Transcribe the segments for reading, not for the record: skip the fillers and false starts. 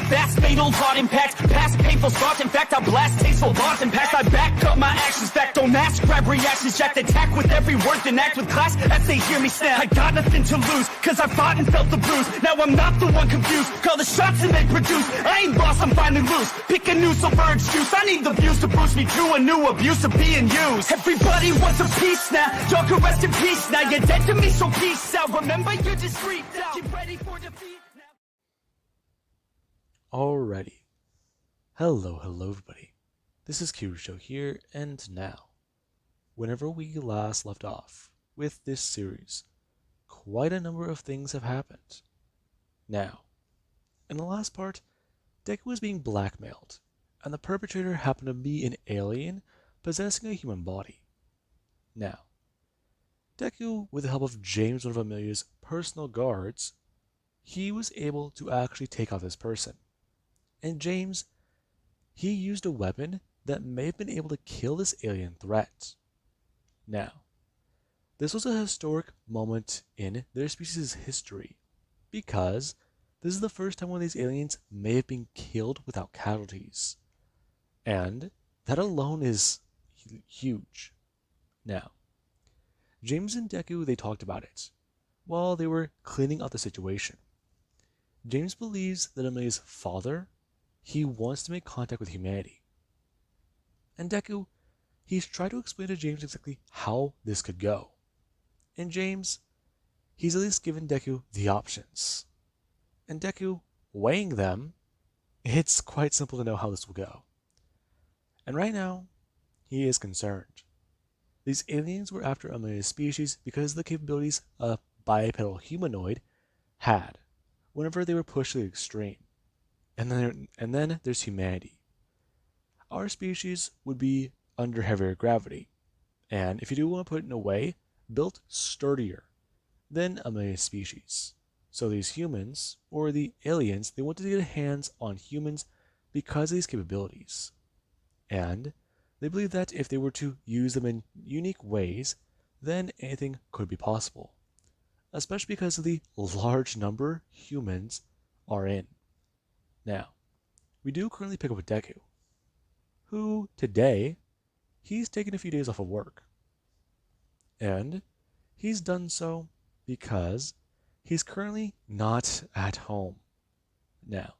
fast, fatal heart impact. Past painful scars, in fact, I blast tasteful bars and past. I back up my actions back, don't ask, grab reactions, jacked. Attack with every word, then act with class as they hear me snap. I got nothing to lose, cause I fought and felt the bruise. Now I'm not the one confused, call the shots and they produce. I ain't lost, I'm finally loose. Pick a new silver excuse, I need the views to boost me to a new abuse of being used. Everybody wants a piece now, y'all can rest in peace now. You're dead to me, so peace out. Remember, you're discreet now. Get ready for defeat now. Alrighty. Hello everybody. This is Kirusho here, and now, whenever we last left off with this series, quite a number of things have happened. Now, in the last part, Deku was being blackmailed, and the perpetrator happened to be an alien possessing a human body. Now, Deku, with the help of James, one of Amelia's personal guards, he was able to actually take out this person. And James, he used a weapon that may have been able to kill this alien threat. Now, this was a historic moment in their species' history, because this is the first time one of these aliens may have been killed without casualties. And that alone is huge. Now, James and Deku, they talked about it while they were cleaning up the situation. James believes that Amelia's father, he wants to make contact with humanity. And Deku, he's tried to explain to James exactly how this could go. And James, he's at least given Deku the options. And Deku, weighing them, it's quite simple to know how this will go. And right now, he is concerned. These aliens were after Amelia's species because of the capabilities a bipedal humanoid had whenever they were pushed to the extreme. And then there's humanity. Our species would be under heavier gravity, and if you do want to put it in a way, built sturdier than Amelia's species. So these humans, or the aliens, they wanted to get hands on humans because of these capabilities. And they believe that if they were to use them in unique ways, then anything could be possible, especially because of the large number humans are in. Now, we do currently pick up with Deku, who today, he's taken a few days off of work. And he's done so because he's currently not at home. Now,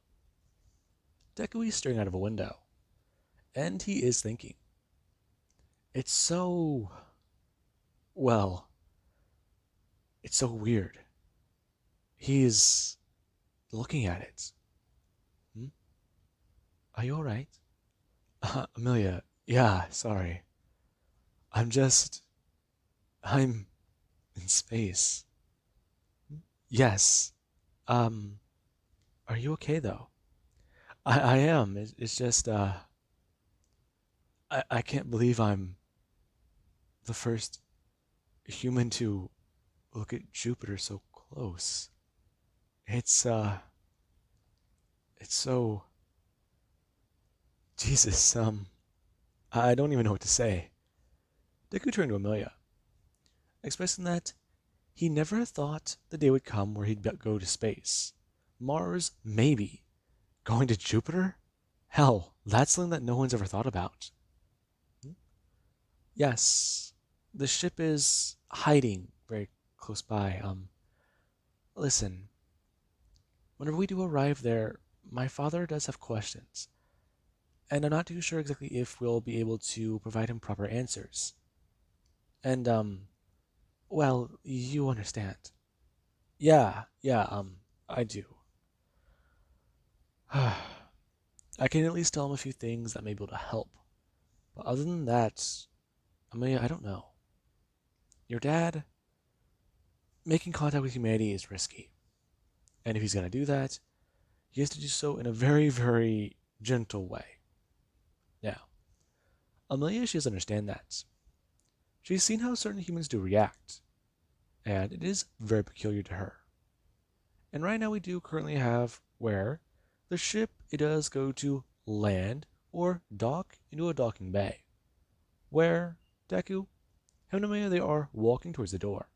Deku is staring out of a window, and he is thinking. It's so weird. He's looking at it. Are you alright? Amelia, yeah, sorry. I'm in space. Yes. Are you okay though? I am. It's just, I can't believe I'm the first human to look at Jupiter so close. It's so... Jesus, I don't even know what to say. Deku turned to Amelia, expressing that he never thought the day would come where he'd go to space. Mars, maybe. Going to Jupiter? Hell, that's something that no one's ever thought about. Yes, the ship is hiding very close by. Listen, whenever we do arrive there, my father does have questions. And I'm not too sure exactly if we'll be able to provide him proper answers. And, well, you understand. Yeah, I do. I can at least tell him a few things that may be able to help. But other than that, I don't know. Your dad, making contact with humanity is risky. And if he's going to do that, he has to do so in a very, very gentle way. Now, Amelia, she doesn't understand that. She's seen how certain humans do react, and it is very peculiar to her. And right now we do currently have where the ship, it does go to land or dock into a docking bay, where Deku, him and Amelia, they are walking towards the door.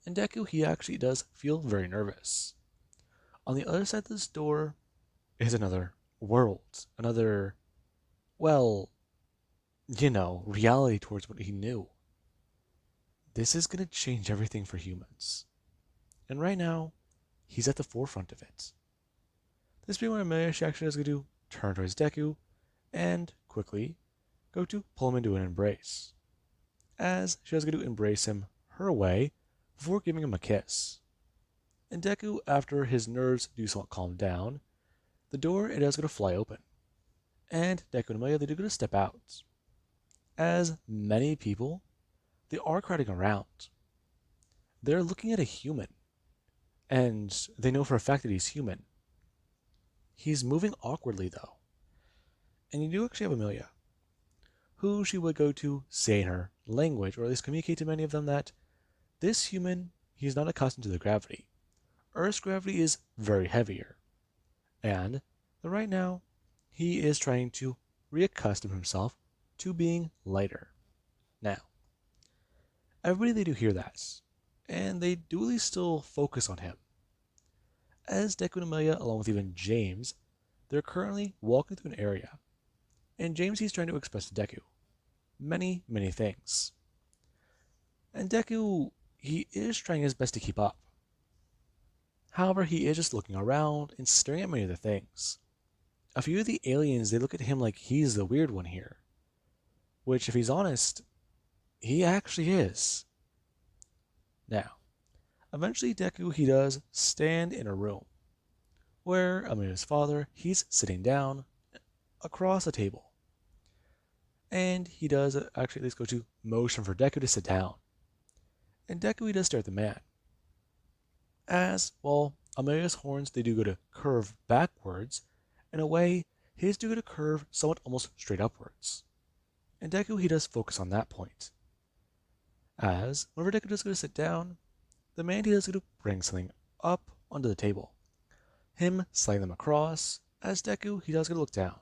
And Deku, he actually does feel very nervous. On the other side of this door, is another world, another, well, reality towards what he knew. This is going to change everything for humans. And right now, he's at the forefront of it. This being what Amelia actually is going to turn towards Deku and quickly go to pull him into an embrace, as she was going to embrace him her way before giving him a kiss. And Deku, after his nerves do somewhat calm down, the door it is going to fly open, and Deku and Amelia they do going to step out. As many people, they are crowding around. They're looking at a human, and they know for a fact that he's human. He's moving awkwardly though, and you do actually have Amelia, who she would go to say in her language, or at least communicate to many of them that this human, he's not accustomed to the gravity. Earth's gravity is very heavier, and right now, he is trying to reaccustom himself to being lighter. Now, everybody they do hear that, and they duly still focus on him. As Deku and Amelia, along with even James, they're currently walking through an area, and James he's trying to express to Deku many, many things. And Deku, he is trying his best to keep up. However, he is just looking around and staring at many of the things. A few of the aliens, they look at him like he's the weird one here. Which, if he's honest, he actually is. Now, eventually Deku, he does stand in a room where Amelia's father, he's sitting down across a table. And he does actually at least go to motion for Deku to sit down. And Deku, he does stare at the man. As, well, Amelia's horns, they do go to curve backwards. In a way, his do go to curve somewhat almost straight upwards. And Deku, he does focus on that point. As, whenever Deku does go to sit down, the man he does go to bring something up onto the table. Him sliding them across, as Deku, he does go to look down.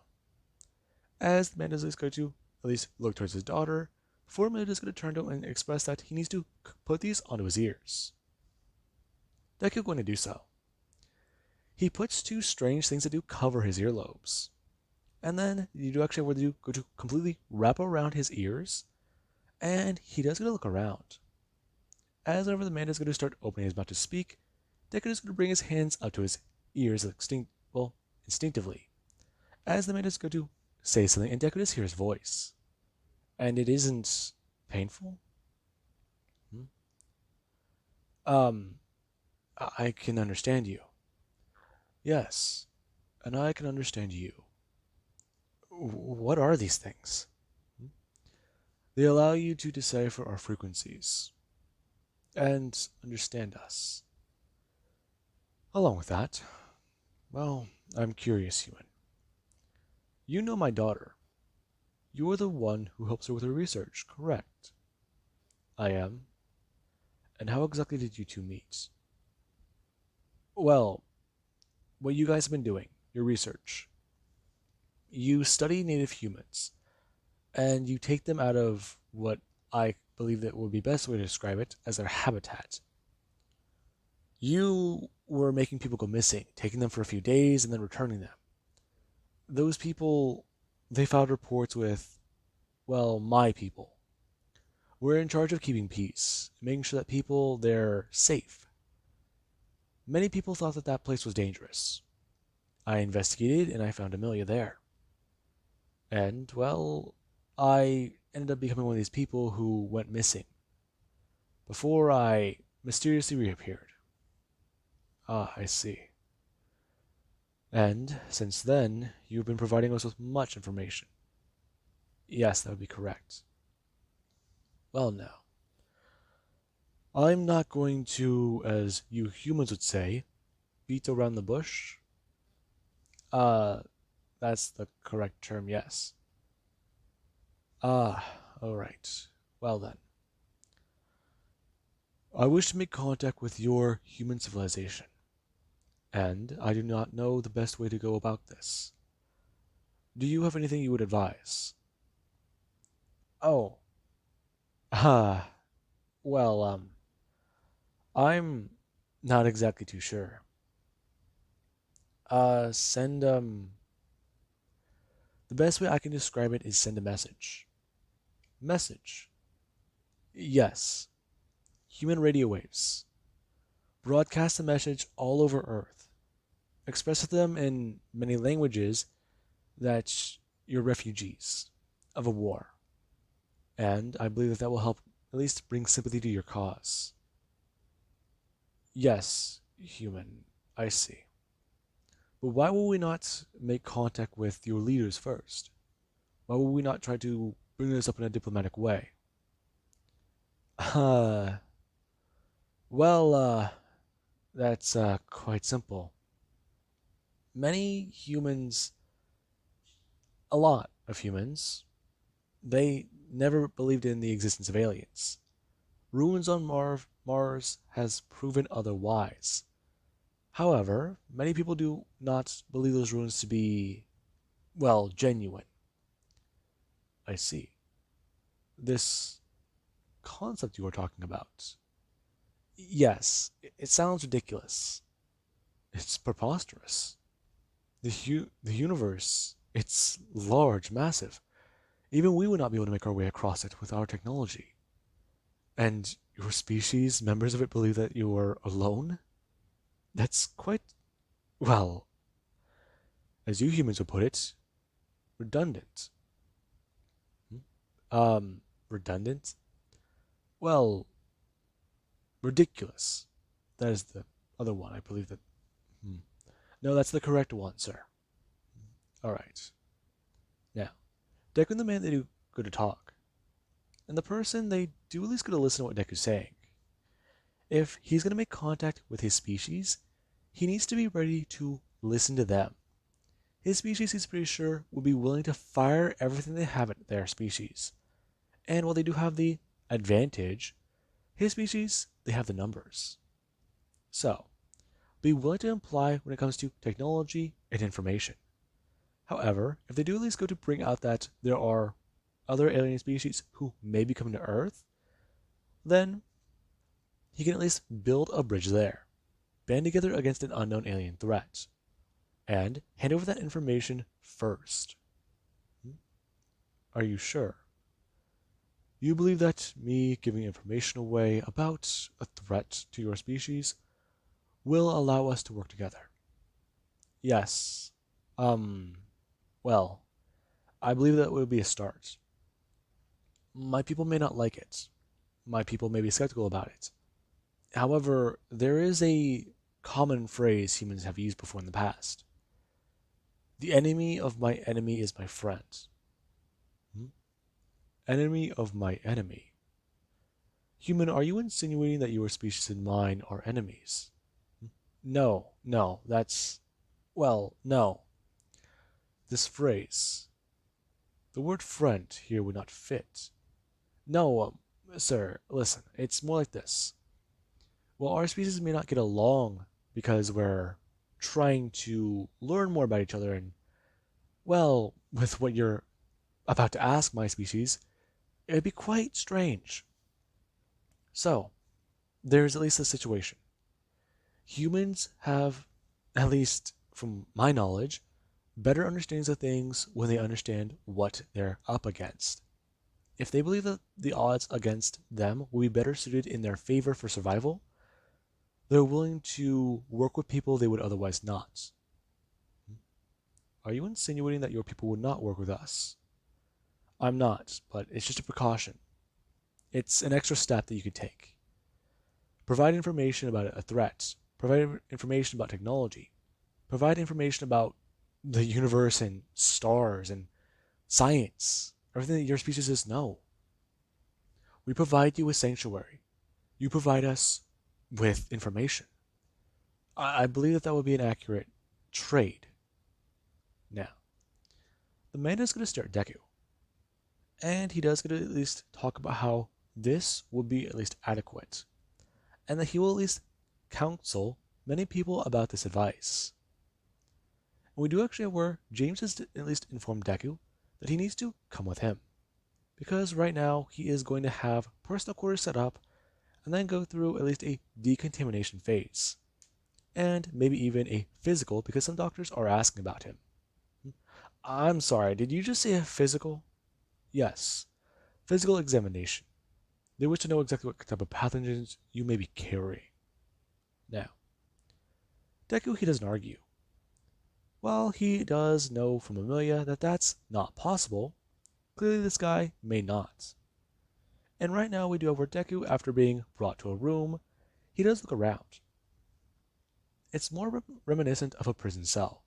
As the man does go to at least look towards his daughter, before Amelia is going to turn to him and express that he needs to put these onto his ears. Deku going to do so. He puts two strange things that do cover his earlobes. And then you do actually where you go to completely wrap around his ears, and he does go to look around. As whenever the man is going to start opening his mouth to speak, Deku is going to bring his hands up to his ears instinctively. As the man is going to say something, and Deku does hear his voice. And it isn't painful. I can understand you. Yes, and I can understand you. What are these things? They allow you to decipher our frequencies and understand us. Along with that, well, I'm curious, human. You know my daughter. You are the one who helps her with her research, correct? I am. And how exactly did you two meet? Well, what you guys have been doing, your research. You study native humans, and you take them out of what I believe that would be best way to describe it as their habitat. You were making people go missing, taking them for a few days and then returning them. Those people, they filed reports with, well, my people. We're in charge of keeping peace, making sure that people, they're safe. Many people thought that that place was dangerous. I investigated and I found Amelia there. And, well, I ended up becoming one of these people who went missing before I mysteriously reappeared. Ah, I see. And since then, you've been providing us with much information. Yes, that would be correct. Well, now, I'm not going to, as you humans would say, beat around the bush. Uh, that's the correct term, yes. Ah, alright. Well then. I wish to make contact with your human civilization, and I do not know the best way to go about this. Do you have anything you would advise? Oh, ah, well, I'm not exactly too sure. Send the best way I can describe it is send a message. Message. Yes. Human radio waves. Broadcast a message all over Earth. Express to them in many languages that you're refugees of a war. And I believe that that will help at least bring sympathy to your cause. Yes, human, I see. But why will we not make contact with your leaders first? Why will we not try to bring this up in a diplomatic way? Uh, well, that's quite simple. Many humans, a lot of humans, they never believed in the existence of aliens. Ruins on Mars has proven otherwise. However, many people do not believe those ruins to be, well, genuine. I see. This concept you are talking about. Yes, it sounds ridiculous. It's preposterous. The universe, it's large, massive. Even we would not be able to make our way across it with our technology. And your species, members of it, believe that you are alone? That's quite, well, as you humans would put it, redundant. Redundant? Well, ridiculous. That is the other one. I believe that. Hmm. No, that's the correct one, sir. All right. Now, Deku and the man, they do go to talk. And the person, they do at least go to listen to what Deku's saying. If he's going to make contact with his species, he needs to be ready to listen to them. His species, he's pretty sure, will be willing to fire everything they have at their species. And while they do have the advantage, his species, they have the numbers. So, be willing to imply when it comes to technology and information. However, if they do at least go to bring out that there are other alien species who may be coming to Earth, then he can at least build a bridge there, band together against an unknown alien threat, and hand over that information first. Are you sure? You believe that me giving information away about a threat to your species will allow us to work together? Yes. Well, I believe that would be a start. My people may not like it. My people may be skeptical about it. However, there is a common phrase humans have used before in the past. The enemy of my enemy is my friend. Hmm? Enemy of my enemy. Human, are you insinuating that your species and mine are enemies? No, no, that's... Well, no. This phrase, the word friend here would not fit. No, sir, listen, it's more like this. While our species may not get along because we're trying to learn more about each other and, well, with what you're about to ask my species, it'd be quite strange. So, there's at least a situation. Humans have, at least from my knowledge, better understandings of things when they understand what they're up against. If they believe that the odds against them will be better suited in their favor for survival, they're willing to work with people they would otherwise not. Are you insinuating that your people would not work with us? I'm not, but it's just a precaution. It's an extra step that you could take. Provide information about a threat. Provide information about technology. Provide information about the universe and stars and science. Everything that your species does know. We provide you with sanctuary. You provide us with information. I believe that that would be an accurate trade. Now, the man is going to stare at Deku. And he does get to at least talk about how this would be at least adequate. And that he will at least counsel many people about this advice. And we do actually have where James has at least informed Deku that he needs to come with him. Because right now he is going to have personal quarters set up and then go through at least a decontamination phase. and maybe even a physical because some doctors are asking about him. I'm sorry, did you just say a physical? Yes, physical examination. They wish to know exactly what type of pathogens you may be carrying. Now, Deku, he doesn't argue. While he does know from Amelia that that's not possible, clearly this guy may not. And right now we do have where Deku, after being brought to a room, he does look around. It's more reminiscent of a prison cell.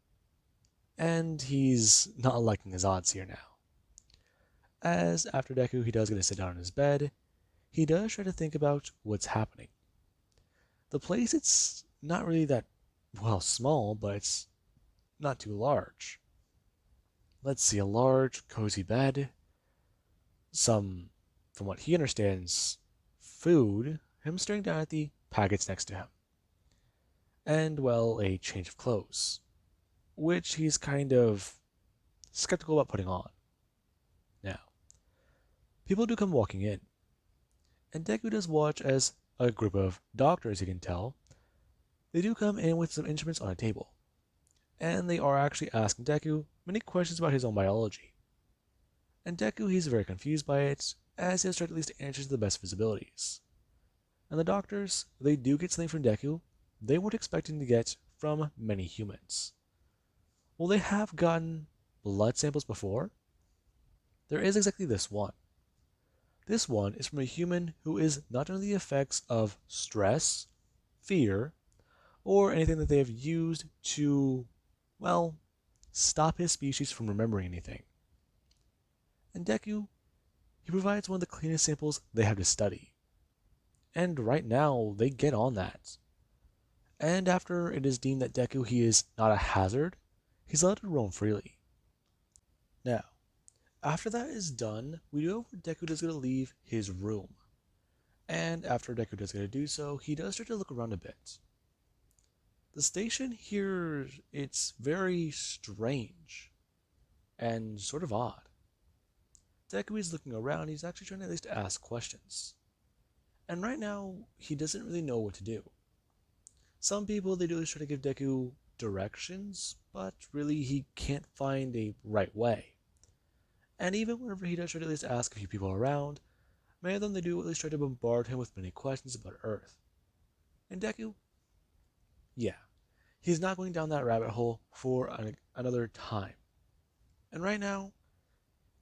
And he's not liking his odds here now. As after Deku he does get to sit down on his bed, he does try to think about what's happening. The place, it's not really that, well, small, but it's not too large. Let's see, a large, cozy bed, some, from what he understands, food, him staring down at the packets next to him, and, well, a change of clothes, which he's kind of skeptical about putting on. Now, people do come walking in, and Deku does watch as a group of doctors, you can tell, they do come in with some instruments on a table, and they are actually asking Deku many questions about his own biology. And Deku, he's very confused by it, as he has tried at least to answer to the best of his abilities. And the doctors, they do get something from Deku they weren't expecting to get from many humans. Well, they have gotten blood samples before. There is exactly this one. This one is from a human who is not under the effects of stress, fear, or anything that they have used to, well, stop his species from remembering anything. And Deku, he provides one of the cleanest samples they have to study. And right now, they get on that. And after it is deemed that Deku he is not a hazard, he's allowed to roam freely. Now, after that is done, we know where Deku does get to leave his room. And after Deku does get to do so, he does start to look around a bit. The station here, it's very strange and sort of odd. Deku is looking around, he's actually trying to at least ask questions. And right now, he doesn't really know what to do. Some people, they do always try to give Deku directions, but really he can't find a right way. And even whenever he does try to at least ask a few people around, many of them they do at least try to bombard him with many questions about Earth. And Deku, yeah, he's not going down that rabbit hole for another time. And right now,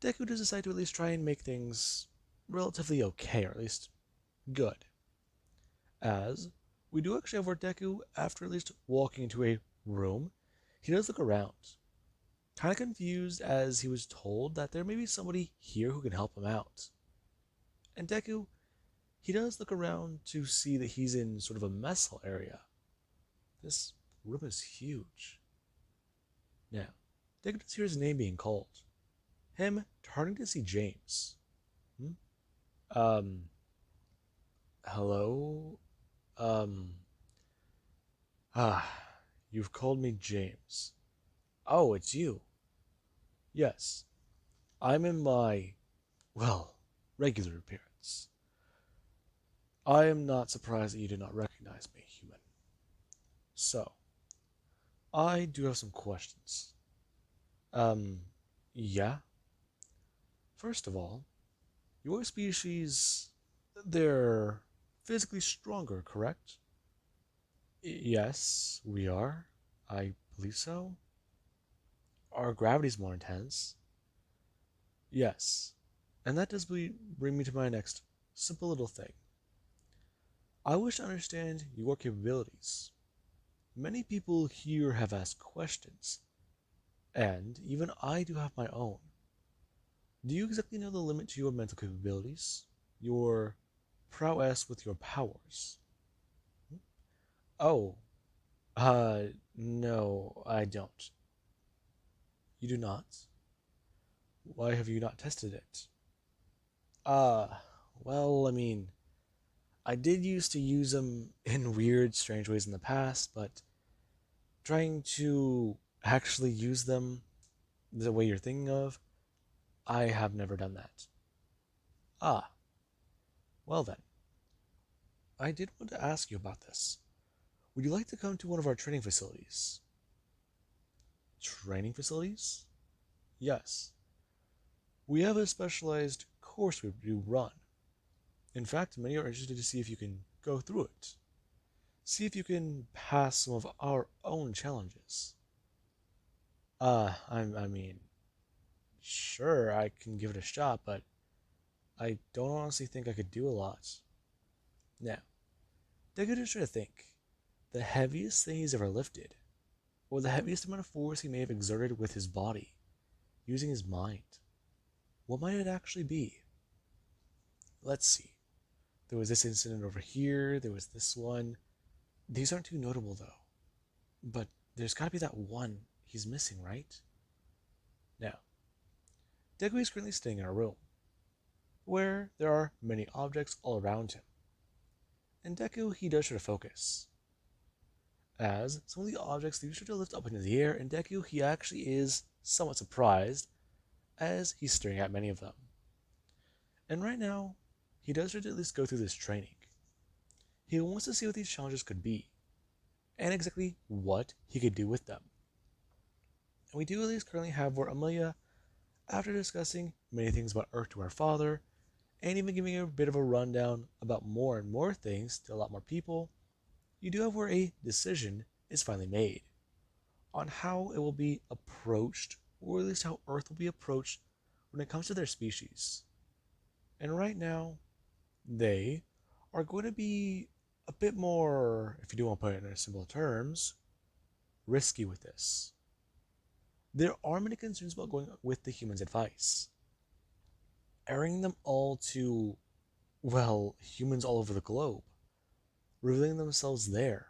Deku does decide to at least try and make things relatively okay, or at least good. As we do actually have where Deku, after at least walking into a room, he does look around. Kind of confused as he was told that there may be somebody here who can help him out. And Deku, he does look around to see that he's in sort of a mess hall area. This room is huge. Now, Deku does hear his name being called. Him turning to see James. Um, hello? Um, you've called me James. Oh, it's you. Yes, I'm in my, well, regular appearance. I am not surprised that you did not recognize me, human. So, I do have some questions. Um, yeah? First of all, your species, they're physically stronger, correct? Yes, we are. I believe so. Our gravity's more intense. Yes. And that does bring me to my next simple little thing. I wish to understand your capabilities. Many people here have asked questions, and even I do have my own. Do you exactly know the limit to your mental capabilities? Your prowess with your powers? Oh, no, I don't. You do not? Why have you not tested it? Uh, well, I mean, I did used to use them in weird, strange ways in the past, but trying to actually use them the way you're thinking of, I have never done that. Ah, well then. I did want to ask you about this. Would you like to come to one of our training facilities? Training facilities? Yes. We have a specialized course we do run. In fact, many are interested to see if you can go through it. See if you can pass some of our own challenges. I mean, sure, I can give it a shot, but I don't honestly think I could do a lot. Now, Deku just try to think. The heaviest thing he's ever lifted, or the heaviest amount of force he may have exerted with his body, using his mind. What might it actually be? Let's see. There was this incident over here, there was this one. These aren't too notable though. But there's gotta be that one he's missing, right? Now, Deku is currently staying in a room, where there are many objects all around him. And Deku, he does try to focus. As some of the objects do start to lift up into the air, and Deku, he actually is somewhat surprised as he's staring at many of them. And right now, he does try to at least go through this training. He wants to see what these challenges could be, and exactly what he could do with them. And we do at least currently have where Amelia, after discussing many things about Earth to her father, and even giving a bit of a rundown about more and more things to a lot more people, you do have where a decision is finally made on how it will be approached, or at least how Earth will be approached when it comes to their species. And right now, they are going to be a bit more, if you do want to put it in simple terms, risky with this. There are many concerns about going with the humans' advice. Airing them all to, well, humans all over the globe, revealing themselves there.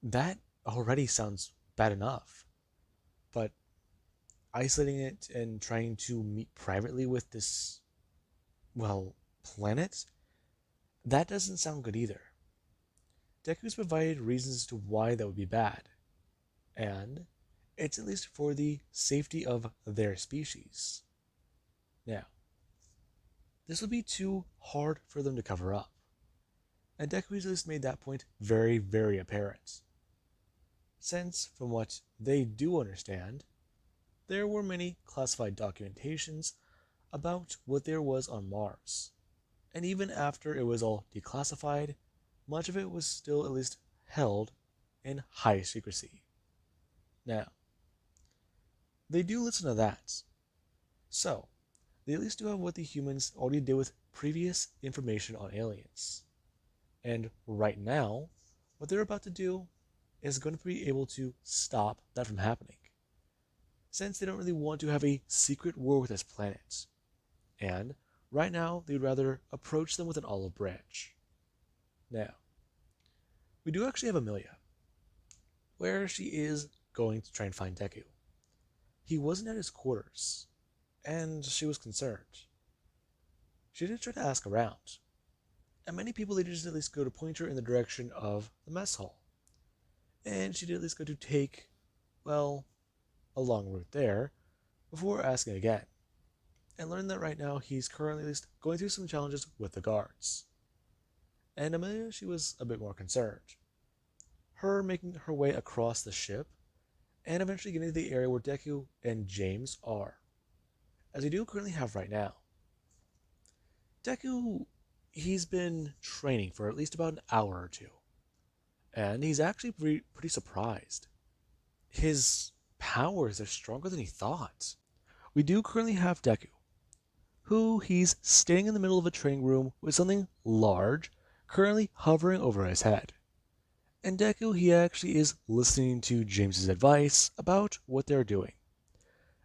That already sounds bad enough. But isolating it and trying to meet privately with this, well, planet, that doesn't sound good either. Deku's provided reasons as to why that would be bad, and it's at least for the safety of their species. Now, this would be too hard for them to cover up, and Deku's at least made that point very, very apparent. Since, from what they do understand, there were many classified documentations about what there was on Mars, and even after it was all declassified, much of it was still at least held in high secrecy. Now, they do listen to that. So, they at least do have what the humans already did with previous information on aliens. And right now, what they're about to do is going to be able to stop that from happening. Since they don't really want to have a secret war with this planet. And right now, they'd rather approach them with an olive branch. Now, we do actually have Amelia, where she is going to try and find Deku. He wasn't at his quarters, and she was concerned. She did try to ask around, and many people they just at least go to point her in the direction of the mess hall. And she did at least go to take, well, a long route there, before asking again, and learned that right now he's currently at least going through some challenges with the guards. And Amelia, she was a bit more concerned. Her making her way across the ship, and eventually getting to the area where Deku and James are, as we do currently have right now. Deku, he's been training for at least about an hour or two, and he's actually pretty surprised. His powers are stronger than he thought. We do currently have Deku, who he's standing in the middle of a training room with something large currently hovering over his head. And Deku, he actually is listening to James's advice about what they're doing,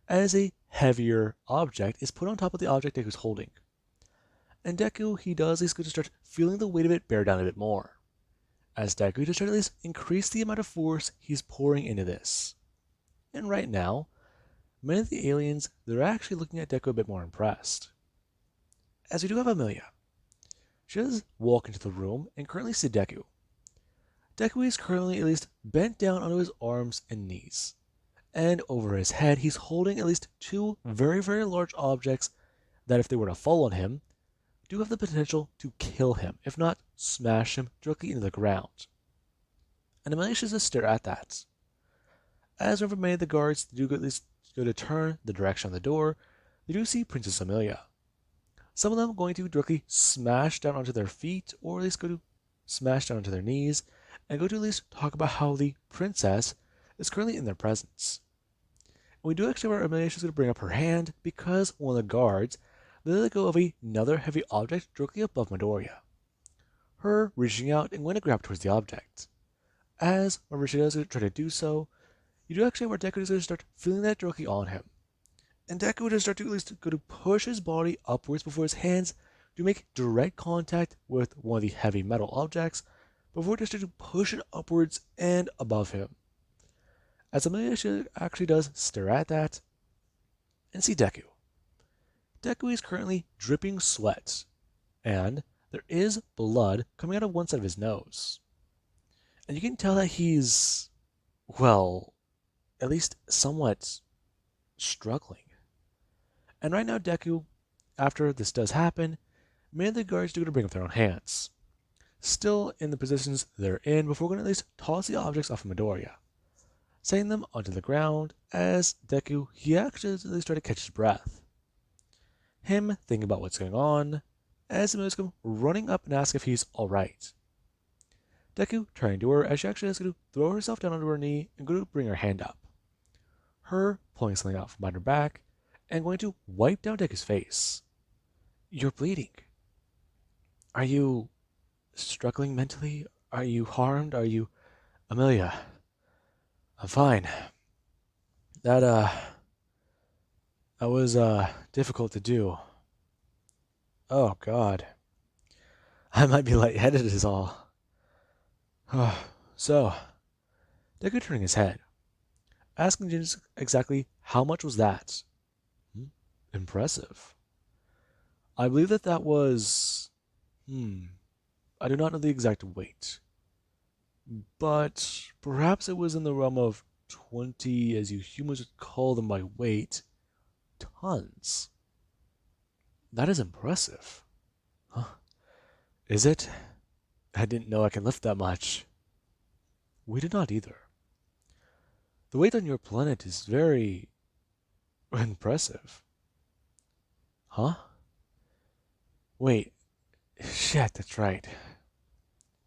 as a heavier object is put on top of the object Deku's holding. And Deku, he does at least go to start feeling the weight of it bear down a bit more, as Deku just try to at least increase the amount of force he's pouring into this. And right now, many of the aliens, they're actually looking at Deku a bit more impressed. As we do have Amelia. She does walk into the room and currently see Deku. Deku is currently at least bent down onto his arms and knees, and over his head he's holding at least two very, very large objects that, if they were to fall on him, do have the potential to kill him, if not smash him directly into the ground. and Amelia should just stare at that. As whenever many of the guards do at least go to turn the direction of the door, they do see Princess Amelia. Some of them going to directly smash down onto their feet, or at least go to smash down onto their knees, and go to at least talk about how the princess is currently in their presence. And we do actually have Amelia, she's going to bring up her hand because one of the guards let go of another heavy object directly above Midoriya. Her reaching out and going to grab towards the object. As whenever she does try to do so, you do actually have where Deku is going to start feeling that directly on him. And Deku would start to at least go to push his body upwards before his hands to make direct contact with one of the heavy metal objects before just to push it upwards and above him. As Amelia actually does stare at that and see Deku. Deku is currently dripping sweat, and there is blood coming out of one side of his nose. And you can tell that he's, well, at least somewhat struggling. And right now, Deku, after this does happen, many of the guards do bring up their own hands. Still in the positions they're in before going to at least toss the objects off of Midoriya, setting them onto the ground as Deku, he actually at least try to catch his breath. Him thinking about what's going on, as Midoriya's come running up and ask if he's alright. Deku trying to her as she actually has to throw herself down onto her knee and go to bring her hand up. Her pulling something out from behind her back and going to wipe down Deku's face. You're bleeding. Are you struggling mentally? Are you harmed? Are you... Amelia, I'm fine. That was difficult to do. Oh God. I might be lightheaded is all. So, Deku turning his head, asking Jin exactly how much was that? Impressive. I believe that was... I do not know the exact weight. But perhaps it was in the realm of 20, as you humans would call them by weight, tons. That is impressive. Huh? Is it? I didn't know I can lift that much. We did not either. The weight on your planet is very impressive. Huh? Wait. Shit, that's right.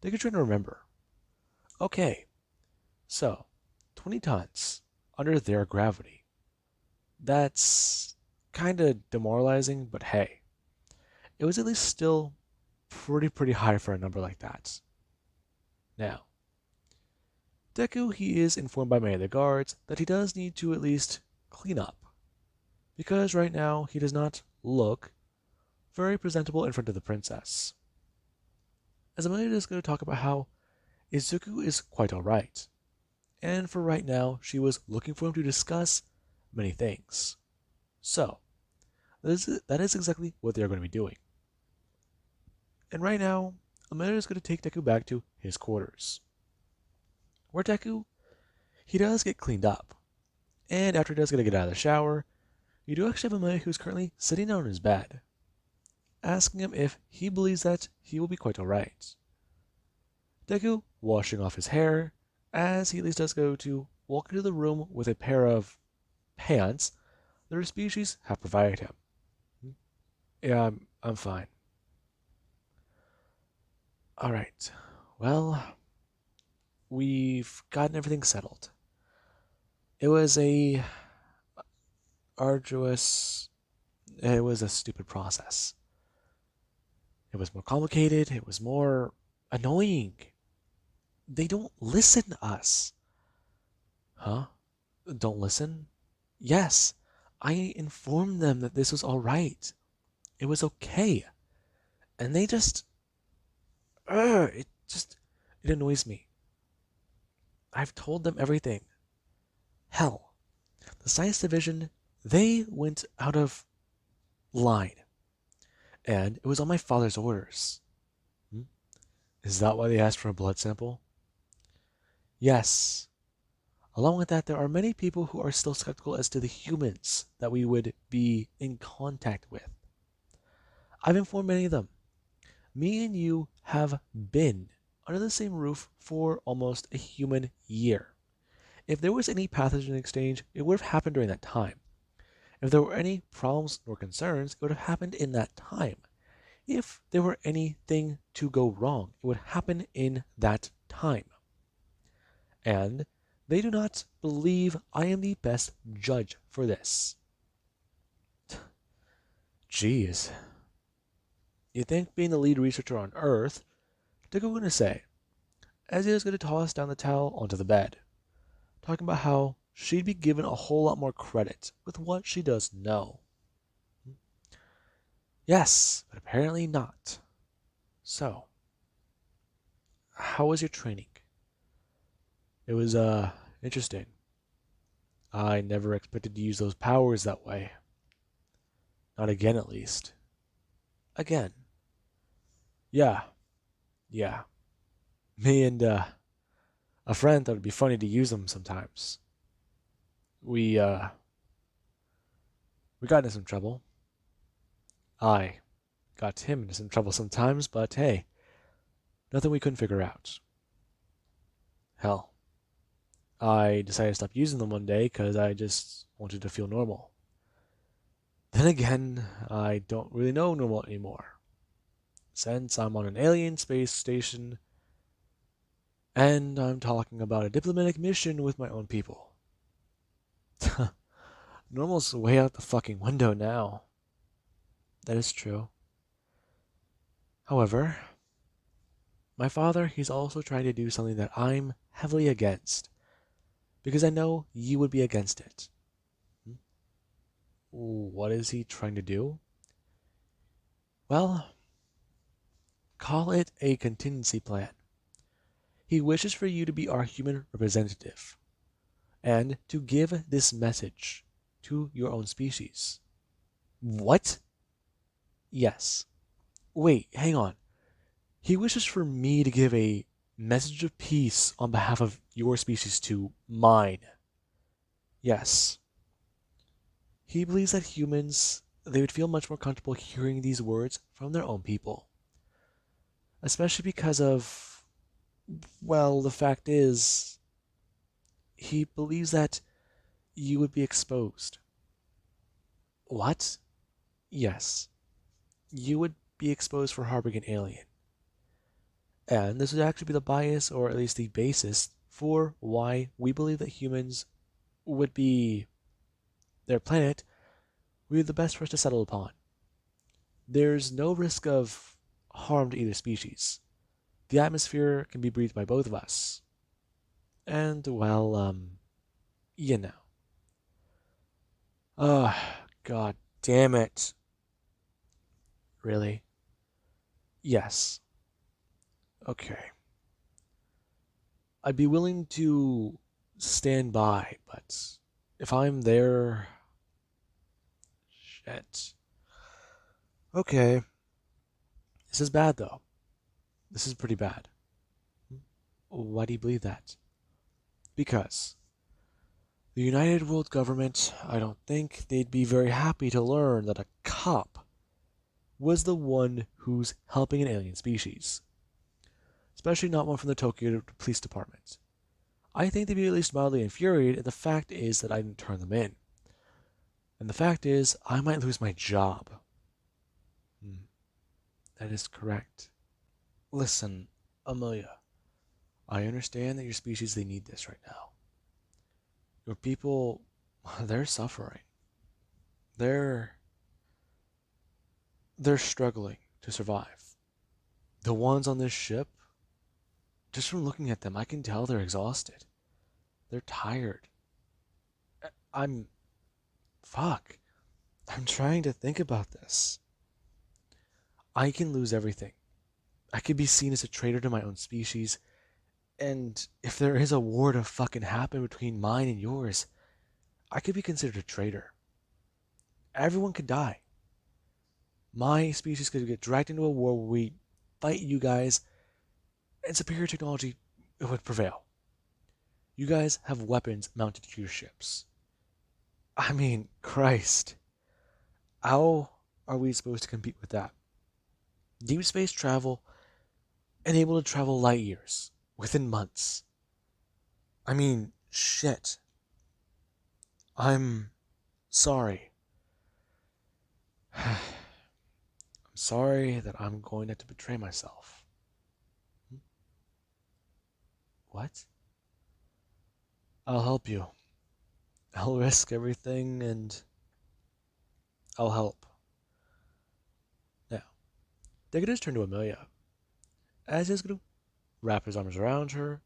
They could try to remember. Okay. So, 20 tons under their gravity. That's kinda demoralizing, but hey. It was at least still pretty high for a number like that. Now, Deku, he is informed by many of the guards that he does need to at least clean up. Because right now, he does not look very presentable in front of the princess. As Amelia is going to talk about how Izuku is quite alright. And for right now, she was looking for him to discuss many things. So, that is exactly what they are going to be doing. And right now, Amelia is going to take Deku back to his quarters. Where Deku, he does get cleaned up. And after he does get out of the shower, you do actually have Amelia who's currently sitting down on his bed, asking him if he believes that he will be quite alright. Deku washing off his hair, as he at least does go to walk into the room with a pair of pants that her species have provided him. Yeah, I'm fine. Alright, well, we've gotten everything settled. It was a stupid process. It was more complicated, it was more annoying. They don't listen to us. Huh? Don't listen? Yes, I informed them that this was alright. It was okay. And they just... it annoys me. I've told them everything. Hell, the science division, they went out of line. And it was on my father's orders. Is that why they asked for a blood sample? Yes. Along with that, there are many people who are still skeptical as to the humans that we would be in contact with. I've informed many of them. Me and you have been under the same roof for almost a human year. If there was any pathogen exchange, it would have happened during that time. If there were any problems or concerns, it would have happened in that time. If there were anything to go wrong, it would happen in that time. And they do not believe I am the best judge for this. Jeez. You think being the lead researcher on Earth, Deku going to say, as he was going to toss down the towel onto the bed, talking about how she'd be given a whole lot more credit with what she does know. Yes, but apparently not. So, how was your training? It was, interesting. I never expected to use those powers that way. Not again, at least. Again. Yeah, yeah. Me and, a friend thought it'd be funny to use them sometimes. We, uh, we got into some trouble. I got him into some trouble sometimes, but hey, nothing we couldn't figure out. Hell, I decided to stop using them one day because I just wanted to feel normal. Then again, I don't really know normal anymore, since I'm on an alien space station and I'm talking about a diplomatic mission with my own people. Normal's way out the fucking window now. That is true. However, my father, he's also trying to do something that I'm heavily against, because I know you would be against it. What is he trying to do? Well, call it a contingency plan. He wishes for you to be our human representative, and to give this message to your own species. What? Yes. Wait, hang on. He wishes for me to give a message of peace on behalf of your species to mine. Yes. He believes that humans, they would feel much more comfortable hearing these words from their own people. Especially because of, well, the fact is, he believes that you would be exposed. What? Yes. You would be exposed for harboring an alien. And this would actually be the bias, or at least the basis, for why we believe that humans would be, their planet, would be the best for us to settle upon. There's no risk of harm to either species. The atmosphere can be breathed by both of us. And, well, you know. God damn it. Really? Yes. Okay. I'd be willing to stand by, but if I'm there. Shit. Okay. This is bad, though. This is pretty bad. Why do you believe that? Because the United World Government, I don't think they'd be very happy to learn that a cop was the one who's helping an alien species. Especially not one from the Tokyo Police Department. I think they'd be at least mildly infuriated, and the fact is that I didn't turn them in. And the fact is, I might lose my job. That is correct. Listen, Amelia, I understand that your species, they need this right now. Your people, they're suffering. They're they're struggling to survive. The ones on this ship, just from looking at them, I can tell they're exhausted. They're tired. I'm fuck. I'm trying to think about this. I can lose everything. I could be seen as a traitor to my own species, and if there is a war to fucking happen between mine and yours, I could be considered a traitor. Everyone could die. My species could get dragged into a war where we fight you guys, and superior technology would prevail. You guys have weapons mounted to your ships. I mean, Christ. How are we supposed to compete with that? Deep space travel, and able to travel light years within months. I mean, shit. I'm sorry. I'm sorry that I'm going to have to betray myself. Hmm? What? I'll help you. I'll risk everything and I'll help. Now, Decatus turned to Amelia, as he's going to wrap his arms around her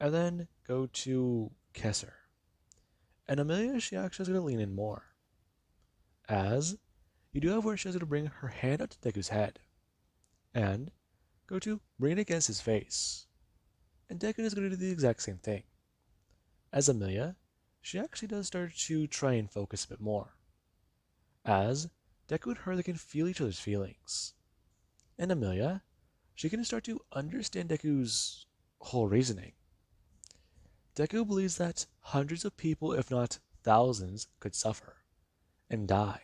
and then go to kiss her. And Amelia, she actually is going to lean in more, as you do have where she's going to bring her hand up to Deku's head and go to bring it against his face. And Deku is going to do the exact same thing. As Amelia, she actually does start to try and focus a bit more, as Deku and her, they can feel each other's feelings. And Amelia, she can start to understand Deku's whole reasoning. Deku believes that hundreds of people, if not thousands, could suffer and die.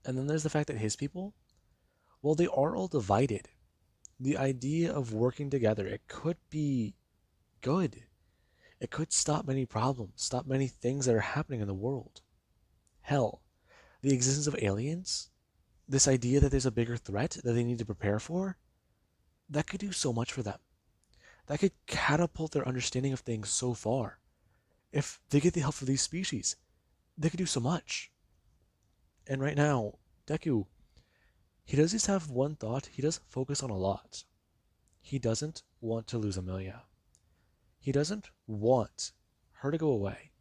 And then there's the fact that his people, well, they are all divided. The idea of working together, it could be good. It could stop many problems, stop many things that are happening in the world. Hell, the existence of aliens, this idea that there's a bigger threat that they need to prepare for, that could do so much for them. That could catapult their understanding of things so far. If they get the help of these species, they could do so much. And right now, Deku, he does just have one thought. He does focus on a lot. He doesn't want to lose Amelia. He doesn't want her to go away.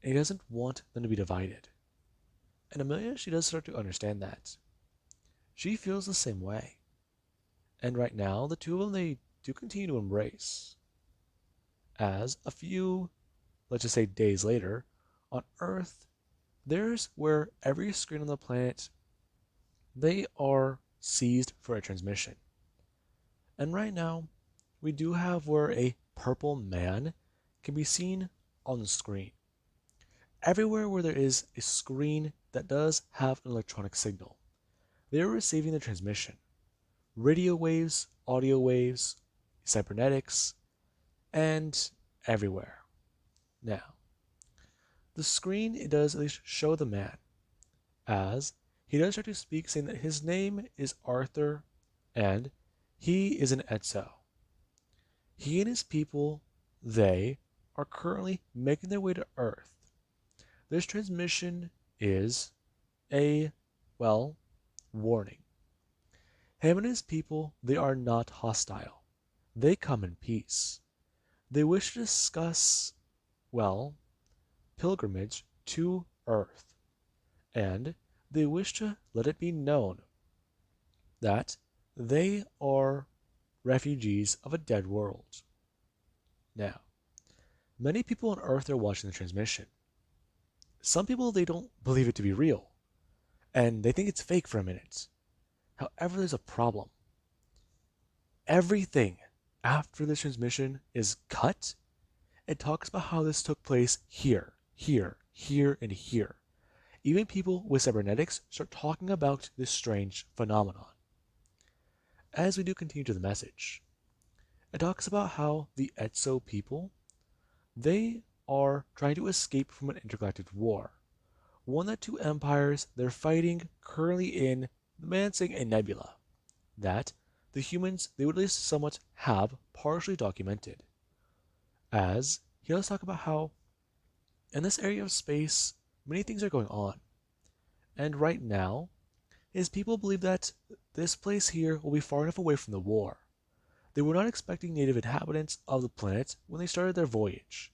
And he doesn't want them to be divided. And Amelia, she does start to understand that. She feels the same way. And right now, the two of them, they do continue to embrace. As a few, let's just say days later, on Earth, there's where every screen on the planet, they are seized for a transmission. And right now, we do have where a purple man can be seen on the screen. Everywhere where there is a screen that does have an electronic signal, they are receiving the transmission. Radio waves, audio waves, cybernetics, and everywhere. Now, the screen, it does at least show the man, as he does start to speak, saying that his name is Arthur and he is an Etso. He and his people, they are currently making their way to Earth. This transmission is a, well, warning. Him and his people, they are not hostile. They come in peace. They wish to discuss, well, pilgrimage to Earth. And they wish to let it be known that they are refugees of a dead world. Now, many people on Earth are watching the transmission. Some people, they don't believe it to be real, and they think it's fake for a minute. However, there's a problem. Everything after this transmission is cut. It talks about how this took place here, here, here, and here. Even people with cybernetics start talking about this strange phenomenon. As we do continue to the message, it talks about how the Etso people, they are trying to escape from an intergalactic war. One that two empires, they're fighting currently in, the man saying, a nebula. That the humans, they would at least somewhat have partially documented. As he does talk about how in this area of space, many things are going on. And right now, his people believe that this place here will be far enough away from the war. They were not expecting native inhabitants of the planet when they started their voyage.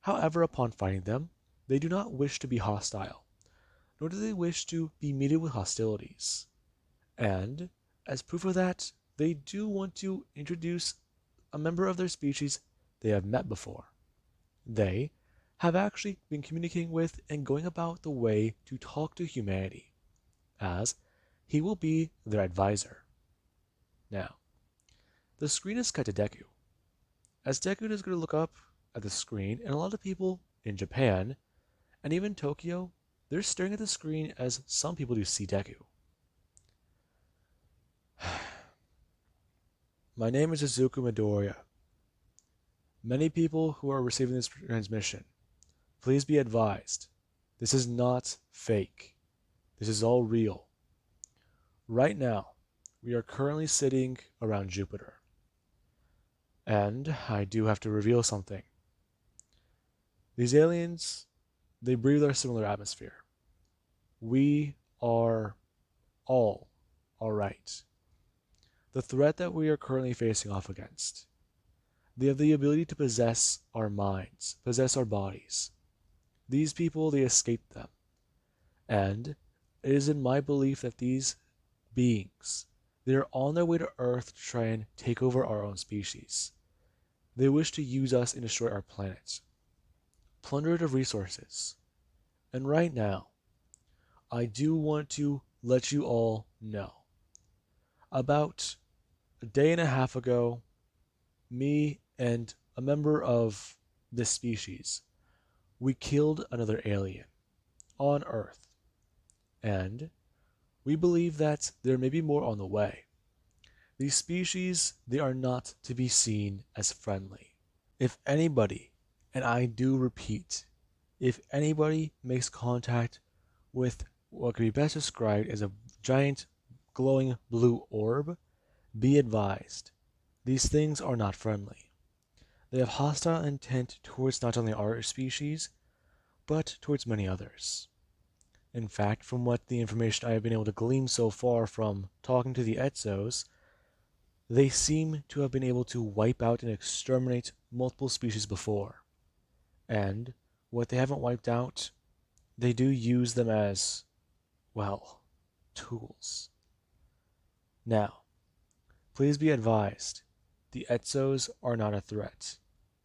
However, upon finding them, they do not wish to be hostile, nor do they wish to be meted with hostilities. And, as proof of that, they do want to introduce a member of their species they have met before. They have actually been communicating with and going about the way to talk to humanity, as he will be their advisor. Now, the screen is cut to Deku. As Deku is going to look up at the screen, and a lot of people in Japan, and even Tokyo, they're staring at the screen as some people do see Deku. My name is Izuku Midoriya. Many people who are receiving this transmission, please be advised, this is not fake. This is all real. Right now, we are currently sitting around Jupiter. And I do have to reveal something. These aliens, they breathe our similar atmosphere. We are all alright. The threat that we are currently facing off against, they have the ability to possess our minds, possess our bodies. These people, they escaped them. And it is in my belief that these beings, they are on their way to Earth to try and take over our own species. They wish to use us and destroy our planet, plunder it of resources. And right now, I do want to let you all know. About a day and a half ago, me and a member of this species, we killed another alien on Earth. And we believe that there may be more on the way. These species, they are not to be seen as friendly. If anybody, and I do repeat, if anybody makes contact with what could be best described as a giant glowing blue orb, be advised, these things are not friendly. They have hostile intent towards not only our species, but towards many others. In fact, from what the information I have been able to glean so far from talking to the Etzos, they seem to have been able to wipe out and exterminate multiple species before. And what they haven't wiped out, they do use them as, well, tools. Now, please be advised, the Etzos are not a threat.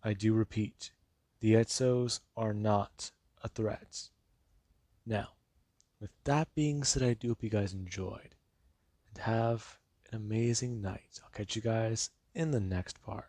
I do repeat, the Etzos are not a threat. Now, with that being said, I do hope you guys enjoyed, and have an amazing night. I'll catch you guys in the next part.